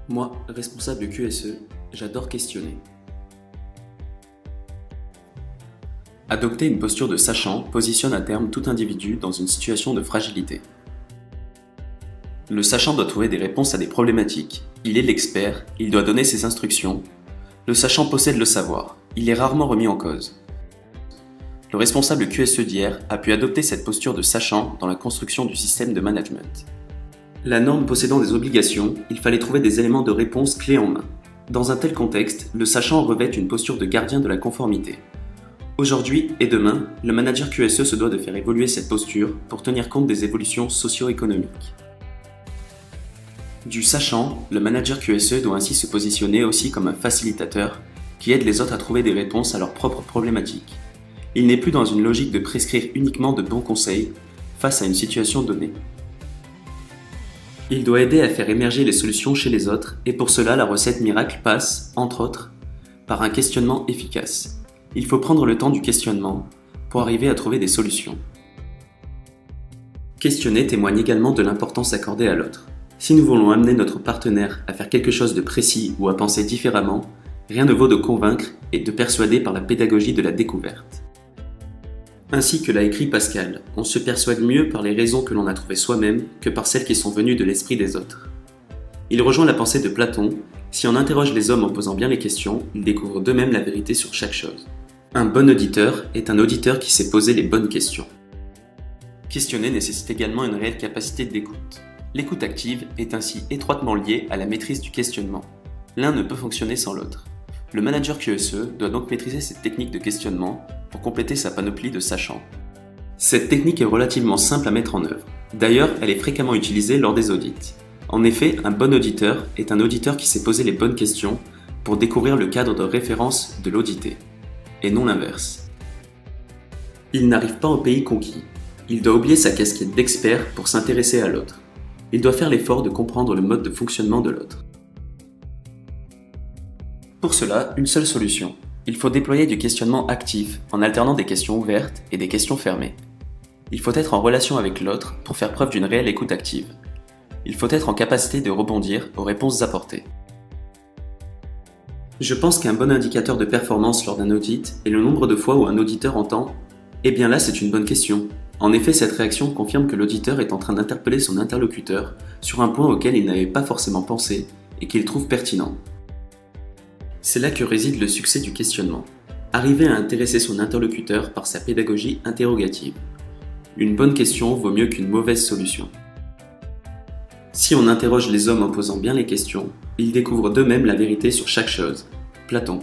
Moi, responsable QSE, j'adore questionner. Adopter une posture de sachant positionne à terme tout individu dans une situation de fragilité. Le sachant doit trouver des réponses à des problématiques. Il est l'expert, il doit donner ses instructions. Le sachant possède le savoir, il est rarement remis en cause. Le responsable QSE d'hier a pu adopter cette posture de sachant dans la construction du système de management. La norme possédant des obligations, il fallait trouver des éléments de réponse clés en main. Dans un tel contexte, le sachant revêt une posture de gardien de la conformité. Aujourd'hui et demain, le manager QSE se doit de faire évoluer cette posture pour tenir compte des évolutions socio-économiques. Du sachant, le manager QSE doit ainsi se positionner aussi comme un facilitateur qui aide les autres à trouver des réponses à leurs propres problématiques. Il n'est plus dans une logique de prescrire uniquement de bons conseils face à une situation donnée. Il doit aider à faire émerger les solutions chez les autres et pour cela la recette miracle passe, entre autres, par un questionnement efficace. Il faut prendre le temps du questionnement pour arriver à trouver des solutions. Questionner témoigne également de l'importance accordée à l'autre. Si nous voulons amener notre partenaire à faire quelque chose de précis ou à penser différemment, rien ne vaut de convaincre et de persuader par la pédagogie de la découverte. Ainsi que l'a écrit Pascal, on se persuade mieux par les raisons que l'on a trouvées soi-même que par celles qui sont venues de l'esprit des autres. Il rejoint la pensée de Platon, si on interroge les hommes en posant bien les questions, ils découvrent d'eux-mêmes la vérité sur chaque chose. Un bon auditeur est un auditeur qui sait poser les bonnes questions. Questionner nécessite également une réelle capacité d'écoute. L'écoute active est ainsi étroitement liée à la maîtrise du questionnement. L'un ne peut fonctionner sans l'autre. Le manager QSE doit donc maîtriser cette technique de questionnement pour compléter sa panoplie de sachants. Cette technique est relativement simple à mettre en œuvre. D'ailleurs, elle est fréquemment utilisée lors des audits. En effet, un bon auditeur est un auditeur qui sait poser les bonnes questions pour découvrir le cadre de référence de l'audité, et non l'inverse. Il n'arrive pas au pays conquis. Il doit oublier sa casquette d'expert pour s'intéresser à l'autre. Il doit faire l'effort de comprendre le mode de fonctionnement de l'autre. Pour cela, une seule solution. Il faut déployer du questionnement actif en alternant des questions ouvertes et des questions fermées. Il faut être en relation avec l'autre pour faire preuve d'une réelle écoute active. Il faut être en capacité de rebondir aux réponses apportées. Je pense qu'un bon indicateur de performance lors d'un audit est le nombre de fois où un auditeur entend « Eh bien là, c'est une bonne question ». En effet, cette réaction confirme que l'auditeur est en train d'interpeller son interlocuteur sur un point auquel il n'avait pas forcément pensé et qu'il trouve pertinent. C'est là que réside le succès du questionnement. Arriver à intéresser son interlocuteur par sa pédagogie interrogative. Une bonne question vaut mieux qu'une mauvaise solution. Si on interroge les hommes en posant bien les questions, ils découvrent d'eux-mêmes la vérité sur chaque chose. Platon.